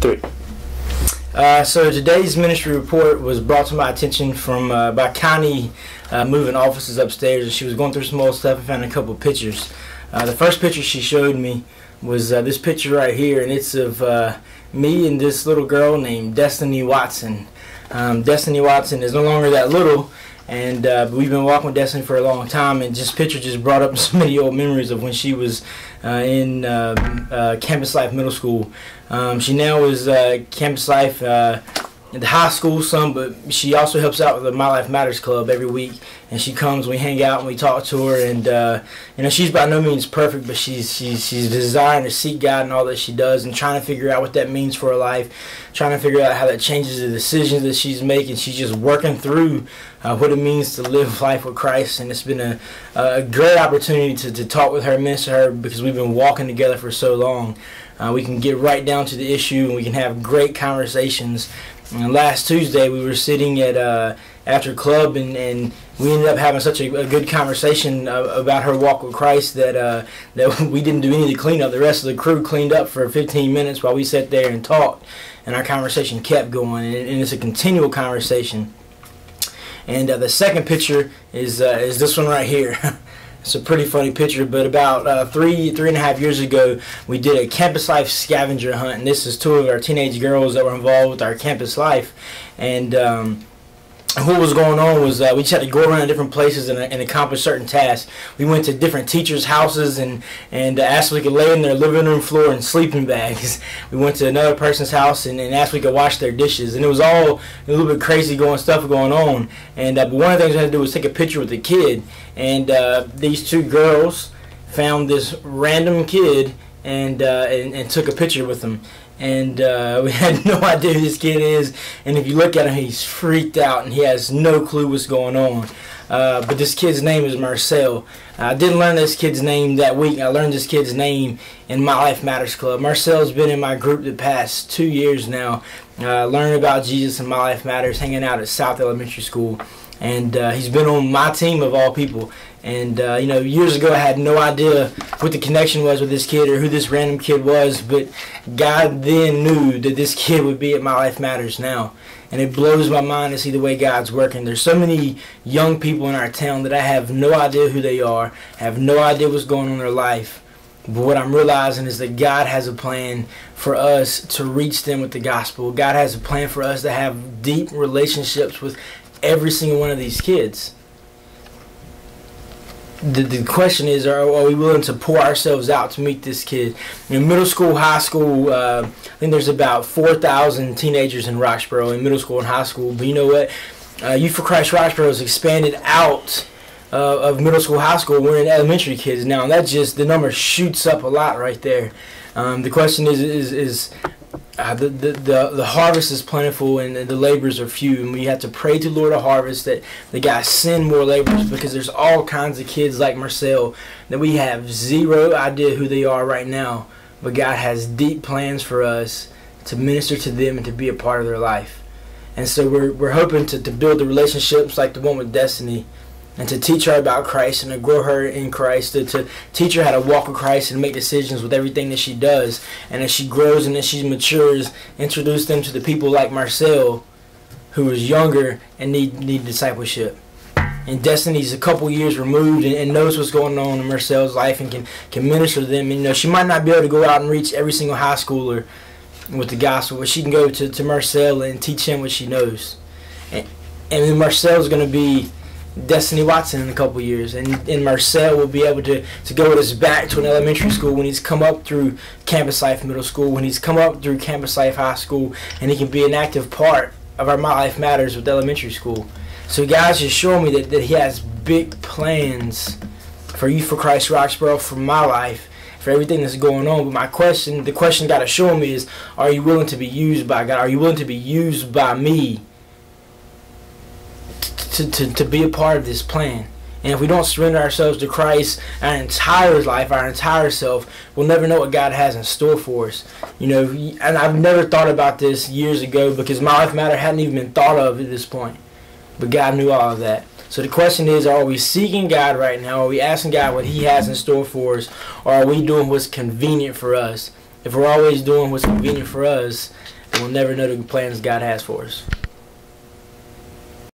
3. So today's ministry report was brought to my attention from by Connie moving offices upstairs, and she was going through some old stuff and found a couple of pictures. The first picture she showed me was this picture right here, and it's of me and this little girl named Destiny Watson. Destiny Watson is no longer that little, and we've been walking with Destiny for a long time, and this picture just brought up so many old memories of when she was in Campus Life Middle School. She now is Campus Life in the high school some, but she also helps out with the My Life Matters Club every week, and she comes, we hang out and we talk to her, and you know, she's by no means perfect, but she's desiring to seek God in all that she does and trying to figure out what that means for her life, trying to figure out how that changes the decisions that she's making. She's just working through what it means to live life with Christ, and it's been a great opportunity to talk with her, minister her, because we've been walking together for so long. We can get right down to the issue, and we can have great conversations. And last Tuesday we were sitting at after club, and we ended up having such a good conversation about her walk with Christ that we didn't do any of the cleanup. The rest of the crew cleaned up for 15 minutes while we sat there and talked, and our conversation kept going, and it's a continual conversation. And the second picture is this one right here. It's a pretty funny picture, but about three and a half years ago, we did a Campus Life scavenger hunt, and this is 2 of our teenage girls that were involved with our Campus Life. And what was going on was we just had to go around different places and accomplish certain tasks. We went to different teachers' houses and asked if we could lay in their living room floor in sleeping bags. We went to another person's house and asked if we could wash their dishes. And it was all a little bit crazy stuff going on. And but one of the things we had to do was take a picture with the kid. And these 2 girls found this random kid and took a picture with him. And we had no idea who this kid is, and if you look at him, he's freaked out and he has no clue what's going on. But this kid's name is Marcel. I didn't learn this kid's name that week. I learned this kid's name in My Life Matters Club. Marcel's been in my group the past 2 years now, learning about Jesus and My Life Matters, hanging out at South Elementary School. And he's been on my team of all people. And you know, years ago I had no idea what the connection was with this kid or who this random kid was, but God then knew that this kid would be at My Life Matters now. And it blows my mind to see the way God's working. There's so many young people in our town that I have no idea who they are, have no idea what's going on in their life. But what I'm realizing is that God has a plan for us to reach them with the gospel. God has a plan for us to have deep relationships with every single one of these kids. The question is, are we willing to pour ourselves out to meet this kid? In middle school, high school, I think there's about 4,000 teenagers in Roxborough in middle school and high school. But you know what? Youth for Christ Roxborough has expanded out of middle school, high school. We're in elementary kids now, and that just, the number shoots up a lot right there. The question is the harvest is plentiful and the laborers are few, and we have to pray to Lord of harvest that God send more laborers, because there's all kinds of kids like Marcel that we have zero idea who they are right now, but God has deep plans for us to minister to them and to be a part of their life. And so we're hoping to build the relationships like the one with Destiny, and to teach her about Christ and to grow her in Christ, to teach her how to walk with Christ and make decisions with everything that she does. And as she grows and as she matures, introduce them to the people like Marcel, who is younger and need discipleship. And Destiny's a couple years removed and knows what's going on in Marcel's life and can minister to them. And, you know, she might not be able to go out and reach every single high schooler with the gospel, but she can go to Marcel and teach him what she knows. And then Marcel's going to be Destiny Watson in a couple years, and Marcel will be able to go with us back to an elementary school when he's come up through Campus Life Middle School, when he's come up through Campus Life High School, and he can be an active part of our My Life Matters with elementary school. So God's just showing me that he has big plans for Youth for Christ Roxborough, for my life, for everything that's going on. But the question God is showing me is, are you willing to be used by God? Are you willing to be used by me to be a part of this plan? And if we don't surrender ourselves to Christ, our entire life, our entire self, we'll never know what God has in store for us. You know, and I've never thought about this years ago, because My Life Matter hadn't even been thought of at this point. But God knew all of that. So the question is, are we seeking God right now? Are we asking God what He has in store for us? Or are we doing what's convenient for us? if we're always doing what's convenient for us, then we'll never know the plans God has for us.